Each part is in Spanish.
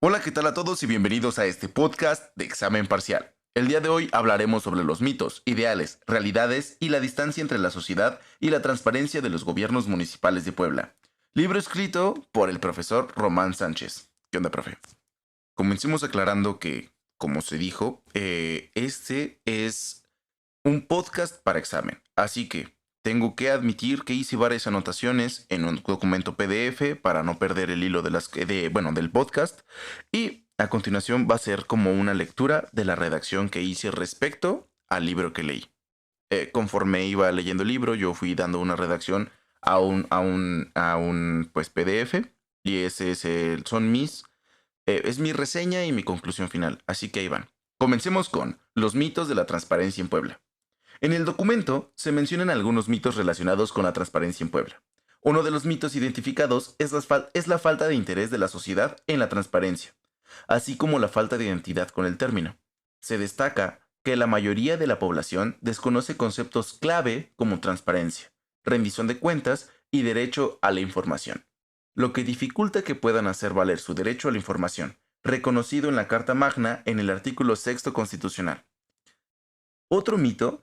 Hola, ¿qué tal a todos y bienvenidos a este podcast de examen parcial? El día de hoy hablaremos sobre los mitos, ideales, realidades y la distancia entre la sociedad y la transparencia de los gobiernos municipales de Puebla. Libro escrito por el profesor Román Sánchez. ¿Qué onda, profe? Comencemos aclarando que, como se dijo, este es un podcast para examen. Así que tengo que admitir que hice varias anotaciones en un documento PDF para no perder el hilo del podcast. Y a continuación va a ser como una lectura de la redacción que hice respecto al libro que leí. Conforme iba leyendo el libro, yo fui dando una redacción a un pues, PDF. Y es mi reseña y mi conclusión final. Así que ahí van. Comencemos con los mitos de la transparencia en Puebla. En el documento se mencionan algunos mitos relacionados con la transparencia en Puebla. Uno de los mitos identificados es la falta de interés de la sociedad en la transparencia, así como la falta de identidad con el término. Se destaca que la mayoría de la población desconoce conceptos clave como transparencia, rendición de cuentas y derecho a la información, lo que dificulta que puedan hacer valer su derecho a la información, reconocido en la Carta Magna en el artículo sexto constitucional. Otro mito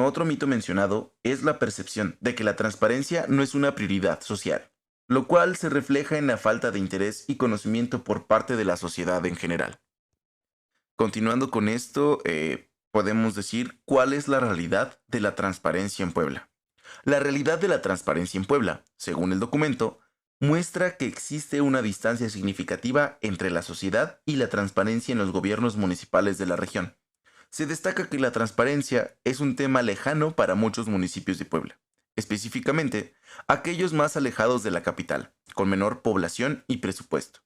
otro mito mencionado es la percepción de que la transparencia no es una prioridad social, lo cual se refleja en la falta de interés y conocimiento por parte de la sociedad en general. Continuando con esto, podemos decir cuál es la realidad de la transparencia en Puebla. La realidad de la transparencia en Puebla, según el documento, muestra que existe una distancia significativa entre la sociedad y la transparencia en los gobiernos municipales de la región. Se destaca que la transparencia es un tema lejano para muchos municipios de Puebla, específicamente aquellos más alejados de la capital, con menor población y presupuesto.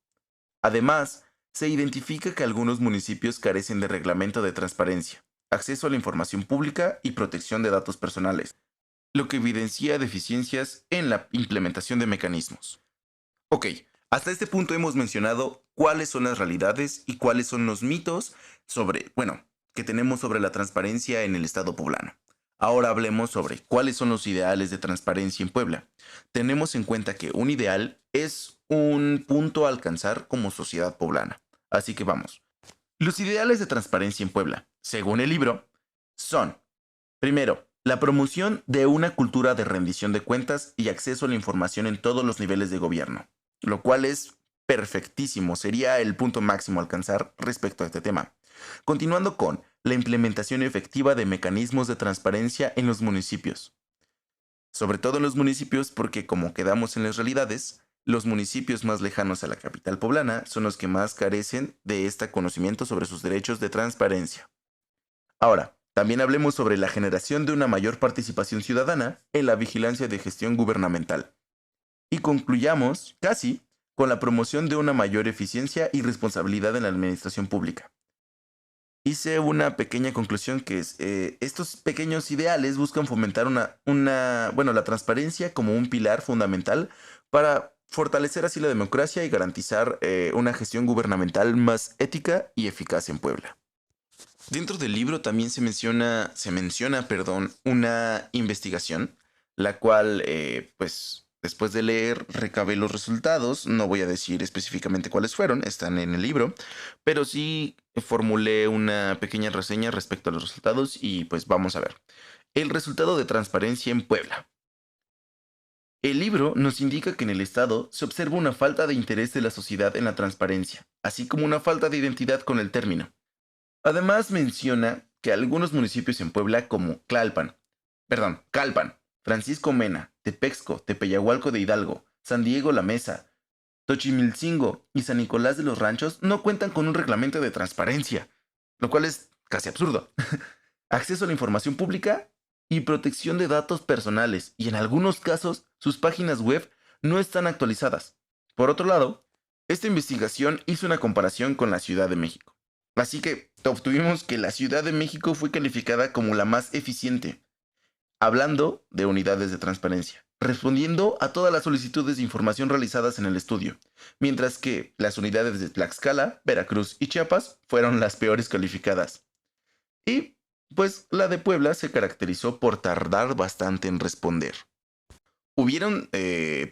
Además, se identifica que algunos municipios carecen de reglamento de transparencia, acceso a la información pública y protección de datos personales, lo que evidencia deficiencias en la implementación de mecanismos. Ok, hasta este punto hemos mencionado cuáles son las realidades y cuáles son los mitos que tenemos sobre la transparencia en el estado poblano. Ahora hablemos sobre cuáles son los ideales de transparencia en Puebla. Tenemos en cuenta que un ideal es un punto a alcanzar como sociedad poblana. Así que vamos. Los ideales de transparencia en Puebla, según el libro, son: primero, la promoción de una cultura de rendición de cuentas y acceso a la información en todos los niveles de gobierno, lo cual es perfectísimo, sería el punto máximo a alcanzar respecto a este tema. Continuando con la implementación efectiva de mecanismos de transparencia en los municipios, sobre todo en los municipios porque, como quedamos en las realidades, los municipios más lejanos a la capital poblana son los que más carecen de este conocimiento sobre sus derechos de transparencia. Ahora, también hablemos sobre la generación de una mayor participación ciudadana en la vigilancia de gestión gubernamental. Y concluyamos, casi, con la promoción de una mayor eficiencia y responsabilidad en la administración pública. Hice una pequeña conclusión que es, estos pequeños ideales buscan fomentar la transparencia como un pilar fundamental para fortalecer así la democracia y garantizar una gestión gubernamental más ética y eficaz en Puebla. Dentro del libro también se menciona, una investigación, la cual, después de leer, recabé los resultados. No voy a decir específicamente cuáles fueron, están en el libro, pero sí formulé una pequeña reseña respecto a los resultados y pues vamos a ver. El resultado de transparencia en Puebla. El libro nos indica que en el Estado se observa una falta de interés de la sociedad en la transparencia, así como una falta de identidad con el término. Además menciona que algunos municipios en Puebla como Calpan, Francisco Mena, Tepexco, Tepeyahualco de Hidalgo, San Diego La Mesa, Tochimilcingo y San Nicolás de los Ranchos no cuentan con un reglamento de transparencia, lo cual es casi absurdo. Acceso a la información pública y protección de datos personales, y en algunos casos sus páginas web no están actualizadas. Por otro lado, esta investigación hizo una comparación con la Ciudad de México. Así que obtuvimos que la Ciudad de México fue calificada como la más eficiente, hablando de unidades de transparencia, respondiendo a todas las solicitudes de información realizadas en el estudio, mientras que las unidades de Tlaxcala, Veracruz y Chiapas fueron las peores calificadas. Y pues la de Puebla se caracterizó por tardar bastante en responder. Hubieron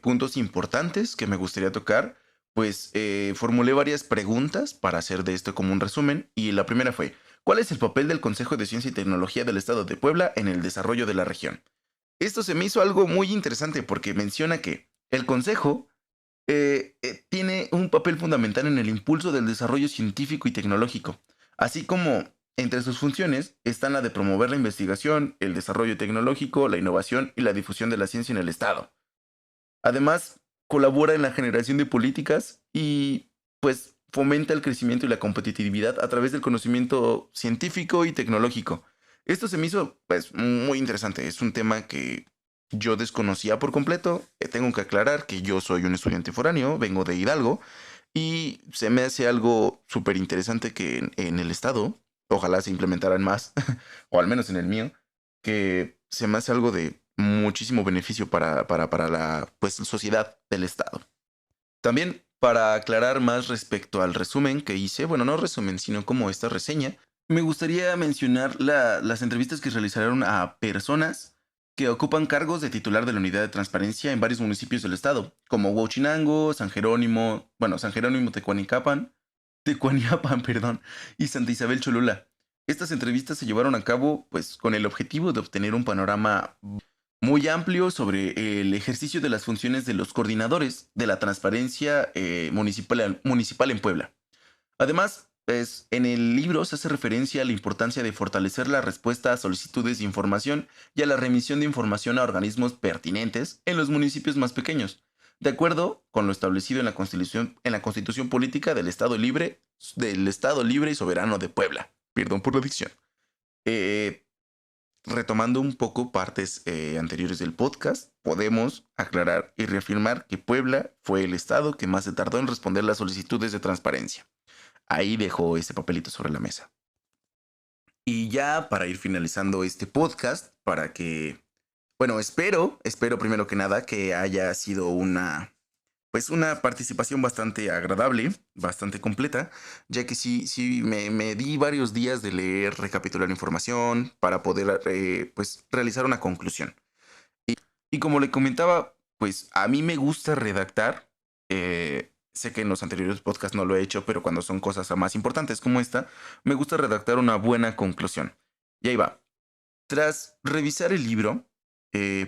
puntos importantes que me gustaría tocar, pues formulé varias preguntas para hacer de esto como un resumen y la primera fue, ¿cuál es el papel del Consejo de Ciencia y Tecnología del Estado de Puebla en el desarrollo de la región? Esto se me hizo algo muy interesante porque menciona que el Consejo tiene un papel fundamental en el impulso del desarrollo científico y tecnológico, así como entre sus funciones están la de promover la investigación, el desarrollo tecnológico, la innovación y la difusión de la ciencia en el Estado. Además, colabora en la generación de políticas y pues fomenta el crecimiento y la competitividad a través del conocimiento científico y tecnológico. Esto se me hizo pues muy interesante. Es un tema que yo desconocía por completo. Tengo que aclarar que yo soy un estudiante foráneo, vengo de Hidalgo y se me hace algo súper interesante que en el estado, ojalá se implementaran más, o al menos en el mío, que se me hace algo de muchísimo beneficio para la pues, sociedad del estado. También, para aclarar más respecto al resumen que hice, bueno, no resumen, sino como esta reseña, me gustaría mencionar las entrevistas que realizaron a personas que ocupan cargos de titular de la unidad de transparencia en varios municipios del estado, como Huauchinango, San Jerónimo Tecuaniapan, perdón, y Santa Isabel Cholula. Estas entrevistas se llevaron a cabo pues con el objetivo de obtener un panorama muy amplio sobre el ejercicio de las funciones de los coordinadores de la transparencia municipal en Puebla. Además, pues, en el libro se hace referencia a la importancia de fortalecer la respuesta a solicitudes de información y a la remisión de información a organismos pertinentes en los municipios más pequeños, de acuerdo con lo establecido en la Constitución Política del Estado Libre y Soberano de Puebla. Perdón por la dicción. Eh, Retomando un poco partes anteriores del podcast, podemos aclarar y reafirmar que Puebla fue el estado que más se tardó en responder las solicitudes de transparencia. Ahí dejo ese papelito sobre la mesa. Y ya para ir finalizando este podcast, para que, bueno, espero primero que nada que haya sido pues una participación bastante agradable, bastante completa, ya que sí me di varios días de leer, recapitular información para poder, pues, realizar una conclusión. Y como le comentaba, pues a mí me gusta redactar. Sé que en los anteriores podcasts no lo he hecho, pero cuando son cosas más importantes como esta, me gusta redactar una buena conclusión. Y ahí va. Tras revisar el libro,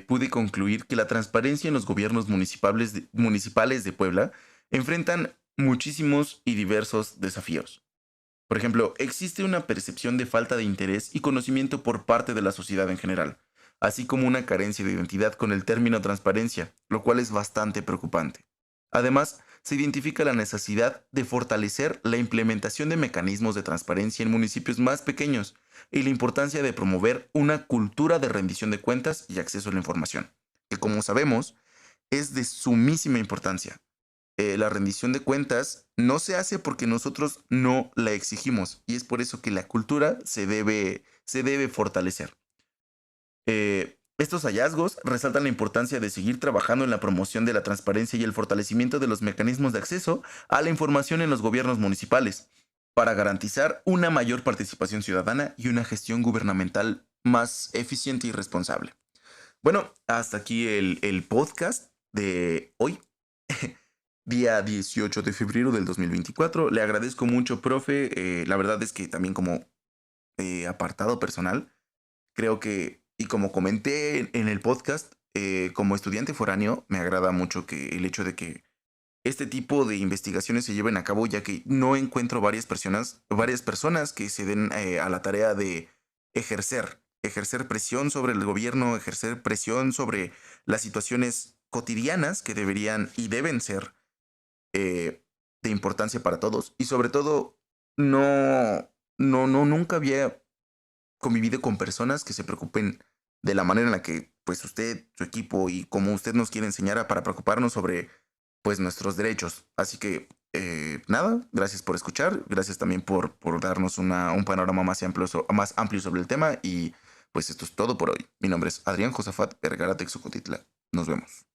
pude concluir que la transparencia en los gobiernos municipales de Puebla enfrentan muchísimos y diversos desafíos. Por ejemplo, existe una percepción de falta de interés y conocimiento por parte de la sociedad en general, así como una carencia de identidad con el término transparencia, lo cual es bastante preocupante. Además, se identifica la necesidad de fortalecer la implementación de mecanismos de transparencia en municipios más pequeños y la importancia de promover una cultura de rendición de cuentas y acceso a la información, que como sabemos es de sumísima importancia. La rendición de cuentas no se hace porque nosotros no la exigimos y es por eso que la cultura se debe fortalecer. Estos hallazgos resaltan la importancia de seguir trabajando en la promoción de la transparencia y el fortalecimiento de los mecanismos de acceso a la información en los gobiernos municipales para garantizar una mayor participación ciudadana y una gestión gubernamental más eficiente y responsable. Bueno, hasta aquí el podcast de hoy, día 18 de febrero del 2024. Le agradezco mucho, profe. La verdad es que también como apartado personal, creo que, y como comenté en el podcast, como estudiante foráneo, me agrada mucho que el hecho de que este tipo de investigaciones se lleven a cabo, ya que no encuentro varias personas que se den a la tarea de ejercer presión sobre el gobierno, ejercer presión sobre las situaciones cotidianas que deberían y deben ser eh, de importancia para todos. Y sobre todo, nunca había convivido con personas que se preocupen de la manera en la que, pues usted, su equipo y como usted nos quiere enseñar para preocuparnos sobre, pues, nuestros derechos. Así que, nada, gracias por escuchar, gracias también por darnos un panorama más amplio sobre el tema y, pues, esto es todo por hoy. Mi nombre es Adrián Josafat Vergara Texocotitla. Nos vemos.